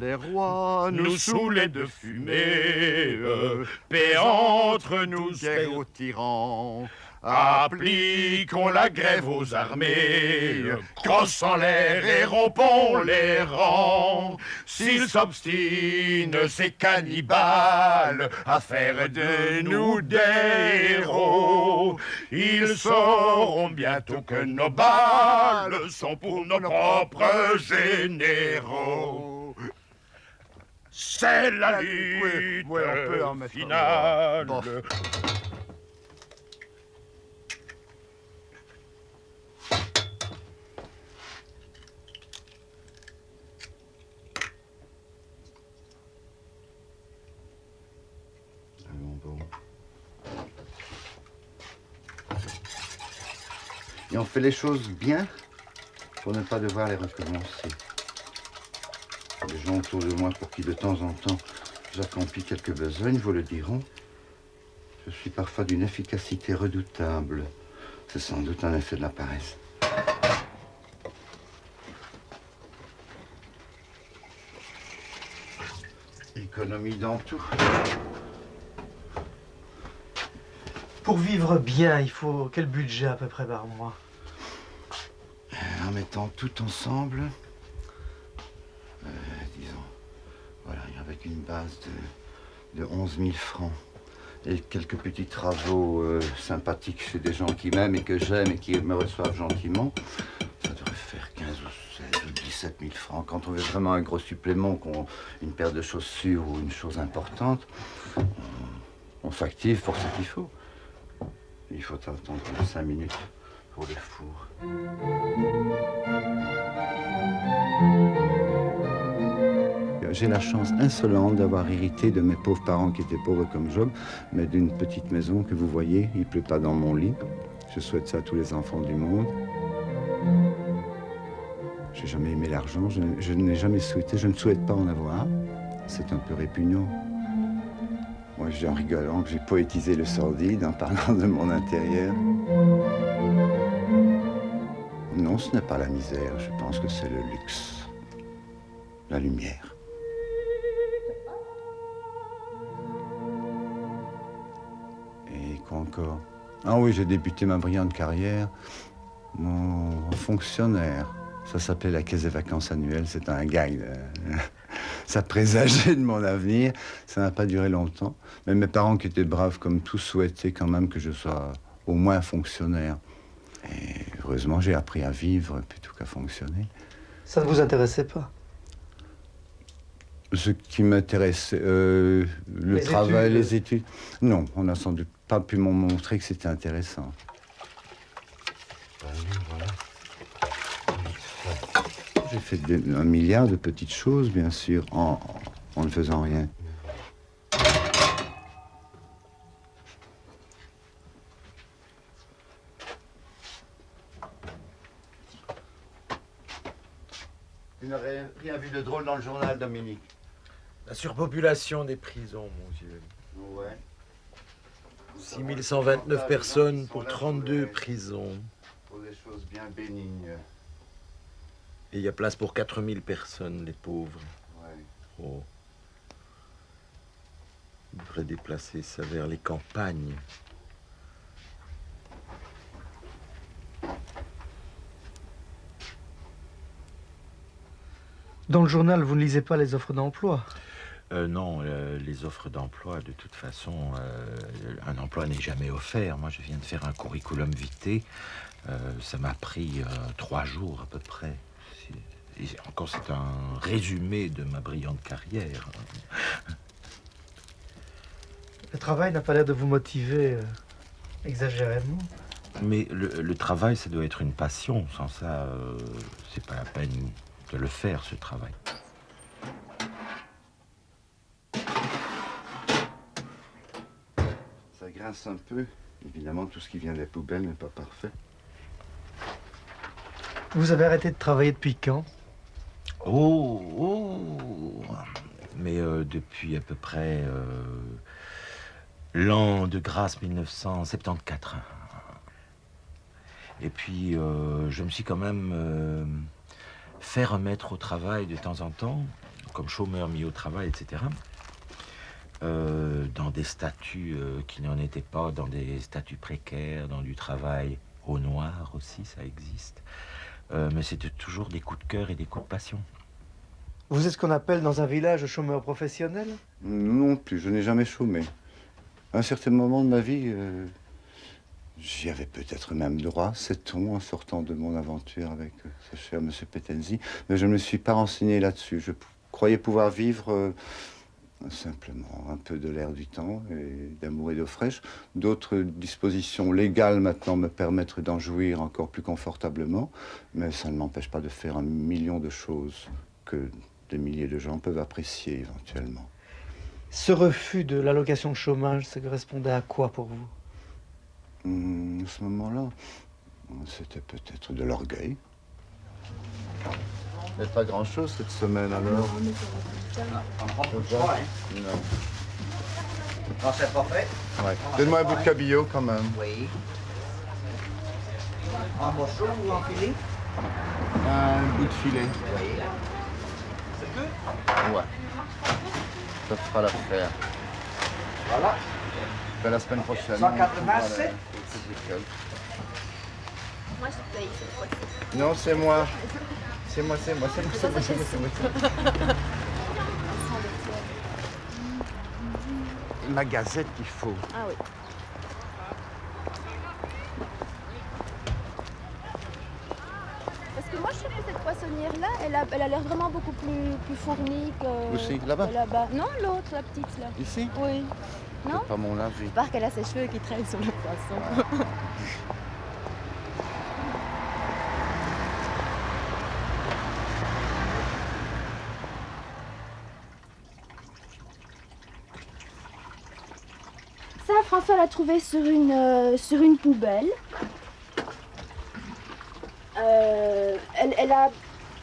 les rois, nous saouler de fumée, paix entre nous, guerre aux tyrans. appliquons la grève aux armées, crosse en l'air et rompons les rangs. S'ils s'obstinent, ces cannibales, à faire de nous des héros, ils sauront bientôt que nos balles sont pour nos propres généraux. C'est la lutte Oui, on peut en mettre finale. Bon. Et on fait les choses bien pour ne pas devoir les recommencer. Les gens autour de moi pour qui de temps en temps j'accomplis quelques besognes vous le diront. Je suis parfois d'une efficacité redoutable. C'est sans doute un effet de la paresse. Économie dans tout. Pour vivre bien, il faut quel budget à peu près par mois? En mettant tout ensemble, disons, voilà, avec une base de 11 000 francs et quelques petits travaux sympathiques chez des gens qui m'aiment et que j'aime et qui me reçoivent gentiment, ça devrait faire 15 ou 16 ou 17 000 francs. Quand on veut vraiment un gros supplément, une paire de chaussures ou une chose importante, on s'active pour ce qu'il faut. Il faut attendre 5 minutes pour le four. J'ai la chance insolente d'avoir hérité de mes pauvres parents qui étaient pauvres comme Job, mais d'une petite maison que vous voyez, il ne pleut pas dans mon lit. Je souhaite ça à tous les enfants du monde. Je n'ai jamais aimé l'argent, je n'ai jamais souhaité, je ne souhaite pas en avoir. C'est un peu répugnant. Moi, je dis en rigolant que j'ai poétisé le sordide en parlant de mon intérieur. Non, ce n'est pas la misère, je pense que c'est le luxe, la lumière. Et quoi encore? Ah oui, j'ai débuté ma brillante carrière en fonctionnaire. Ça s'appelait la caisse des vacances annuelles, c'est un gag. Ça présageait de mon avenir, ça n'a pas duré longtemps. Mais mes parents, qui étaient braves comme tout, souhaitaient quand même que je sois au moins fonctionnaire. Et heureusement, j'ai appris à vivre plutôt qu'à fonctionner. Ça ne vous intéressait pas? Ce qui m'intéressait, le travail, les études. Non, on n'a sans doute pas pu m'en montrer que c'était intéressant. Voilà. J'ai fait un milliard de petites choses, bien sûr, en ne faisant rien. Tu n'aurais rien vu de drôle dans le journal, Dominique? La surpopulation des prisons, mon Dieu. Ouais. 6129 personnes pour 32 prisons. Pour des choses bien bénignes. Et il y a place pour 4000 personnes, les pauvres. Ouais. Oh. Il devrait déplacer ça vers les campagnes. Dans le journal, vous ne lisez pas les offres d'emploi? Non, les offres d'emploi, de toute façon, un emploi n'est jamais offert. Moi, je viens de faire un curriculum vitae. Ça m'a pris 3 jours à peu près. Et encore, c'est un résumé de ma brillante carrière. Le travail n'a pas l'air de vous motiver exagérément. Mais le travail, ça doit être une passion. Sans ça, c'est pas la peine de le faire, ce travail. Ça grince un peu. Évidemment, tout ce qui vient des poubelles n'est pas parfait. Vous avez arrêté de travailler depuis quand? Mais depuis à peu près l'an de grâce 1974. Et puis, je me suis quand même fait remettre au travail de temps en temps. comme chômeurs mis au travail, etc. Dans des statuts qui n'en étaient pas, dans des statuts précaires, dans du travail au noir aussi, ça existe. Mais c'était toujours des coups de cœur et des coups de passion. Vous êtes ce qu'on appelle dans un village chômeur professionnel? Non plus, je n'ai jamais chômé. À un certain moment de ma vie, j'y avais peut-être même droit, sait-on, en sortant de mon aventure avec ce cher M. Petenzi, mais je ne me suis pas renseigné là-dessus. Je croyais pouvoir vivre simplement un peu de l'air du temps et d'amour et d'eau fraîche. D'autres dispositions légales maintenant me permettent d'en jouir encore plus confortablement, mais ça ne m'empêche pas de faire un million de choses que des milliers de gens peuvent apprécier éventuellement. Ce refus de l'allocation de chômage, ça correspondait à quoi pour vous? À ce moment-là, c'était peut-être de l'orgueil. Il n'y a pas grand-chose cette semaine alors. Non. Non, c'est pas fait. Ouais. Donne-moi un bout de cabillaud quand même. Oui. En morceau ou en filet? Un bout de filet. Oui. C'est tout? Ouais. Ça fera l'affaire. Voilà. Ben, la semaine prochaine. 187. Moi, je paye cette fois-ci. Non, c'est moi. C'est moi. La gazette qu'il faut. Ah oui. Parce que moi, je trouve que cette poissonnière-là, elle a l'air vraiment beaucoup plus fournie que... Aussi, là-bas? que là-bas. Non, l'autre, la petite, là. Ici? Oui. Non? C'est pas mon avis. Je part qu'elle a ses cheveux qui traînent sur le poisson. Ça, François l'a trouvé sur une poubelle.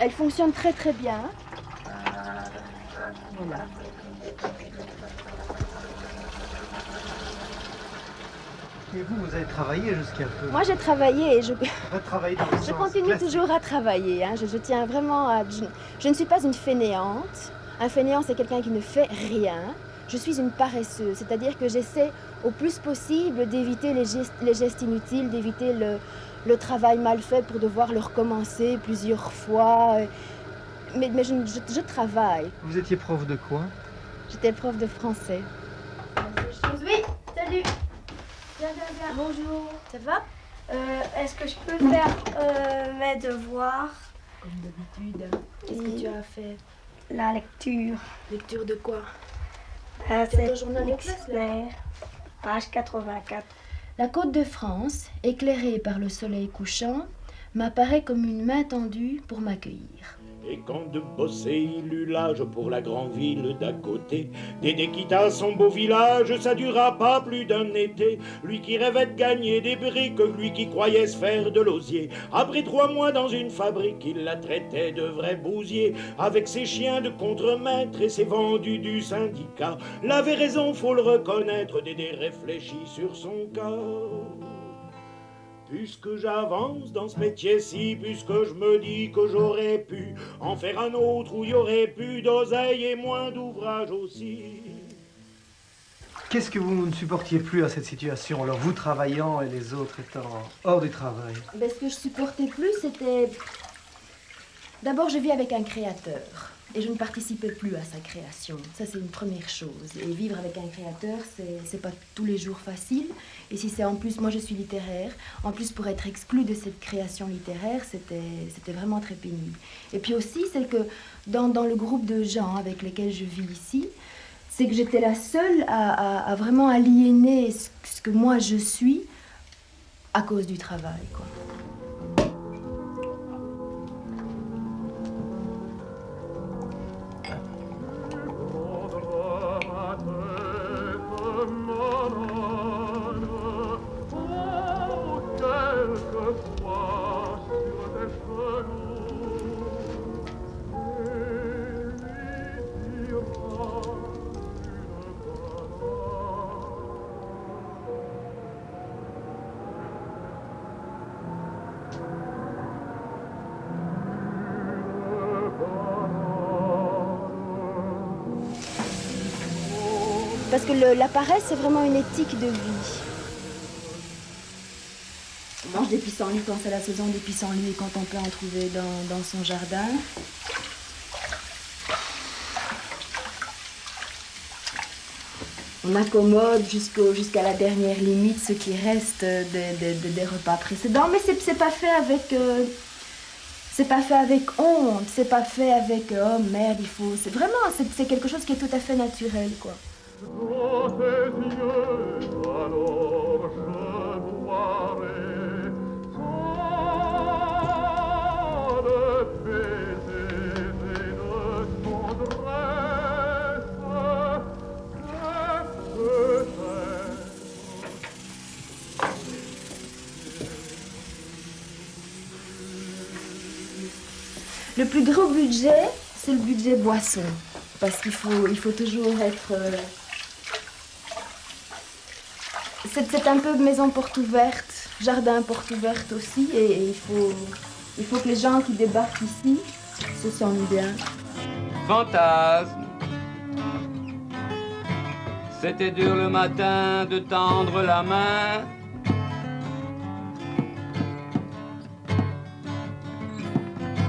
Elle fonctionne très très bien. Voilà. Et vous avez travaillé jusqu'à peu? Moi j'ai travaillé et je Retravaillé dans le je sens continue classique. toujours à travailler. Hein. Je tiens vraiment à... Je ne suis pas une fainéante. Un fainéant, c'est quelqu'un qui ne fait rien. Je suis une paresseuse, c'est-à-dire que j'essaie au plus possible d'éviter les gestes inutiles, d'éviter le travail mal fait pour devoir le recommencer plusieurs fois. Mais je travaille. Vous étiez prof de quoi? J'étais prof de français. Oui, salut. Viens. Bonjour. Ça va? Est-ce que je peux faire mes devoirs? Comme d'habitude. Qu'est-ce que tu as fait? La lecture. Lecture de quoi? C'est ton journal de classe, dictionnaire. Page 84. La côte de France, éclairée par le soleil couchant, m'apparaît comme une main tendue pour m'accueillir. Et quand de bosser il eut l'âge pour la grande ville d'à côté, Dédé quitta son beau village, ça dura pas plus d'un été. Lui qui rêvait de gagner des briques, lui qui croyait se faire de l'osier. Après 3 mois dans une fabrique, il la traitait de vrai bousier. Avec ses chiens de contremaître et ses vendus du syndicat, l'avait raison, faut le reconnaître, Dédé réfléchit sur son cas. Puisque j'avance dans ce métier-ci, puisque je me dis que j'aurais pu en faire un autre où il y aurait plus d'oseille et moins d'ouvrage aussi. Qu'est-ce que vous ne supportiez plus à cette situation, alors vous travaillant et les autres étant hors du travail? Ben, ce que je supportais plus, c'était... D'abord, je vis avec un créateur. Et je ne participais plus à sa création. Ça, c'est une première chose. Et vivre avec un créateur, c'est pas tous les jours facile. Et si c'est en plus, moi je suis littéraire, en plus pour être exclue de cette création littéraire, c'était vraiment très pénible. Et puis aussi, c'est que dans le groupe de gens avec lesquels je vis ici, c'est que j'étais la seule à vraiment aliéner ce que moi je suis à cause du travail, quoi. Parce que la paresse, c'est vraiment une éthique de vie. On mange des pissenlits quand c'est la saison des pissenlits et quand on peut en trouver dans son jardin. On accommode jusqu'à la dernière limite ce qui reste des repas précédents, mais c'est pas fait avec honte, c'est pas fait avec oh merde, il faut. C'est vraiment c'est quelque chose qui est tout à fait naturel, quoi. Le plus gros budget, c'est le budget boisson, parce qu'il faut toujours être... C'est un peu maison porte ouverte, jardin porte ouverte aussi, et il faut que les gens qui débarquent ici se sentent bien. Fantasme. C'était dur le matin de tendre la main.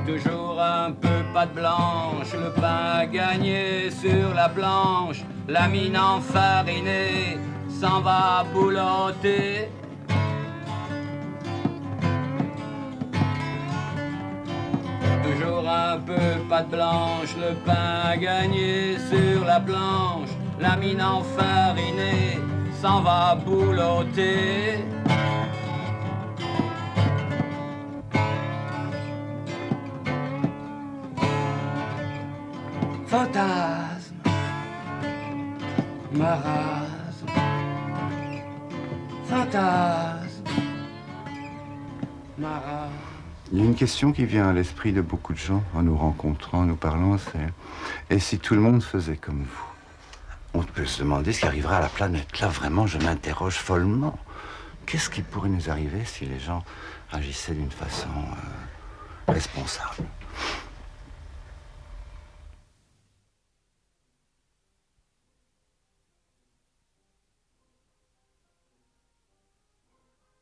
Toujours un peu pâte blanche, le pain gagné sur la planche, la mine enfarinée s'en va boulotter. Toujours un peu pâte blanche, le pain gagné sur la planche, la mine enfarinée s'en va boulotter. Fantasme, marasme, fantasme, marasme. Il y a une question qui vient à l'esprit de beaucoup de gens en nous rencontrant, en nous parlant, c'est « Et si tout le monde faisait comme vous ?» On peut se demander ce qui arrivera à la planète. Là, vraiment, je m'interroge follement. Qu'est-ce qui pourrait nous arriver si les gens agissaient d'une façon responsable ?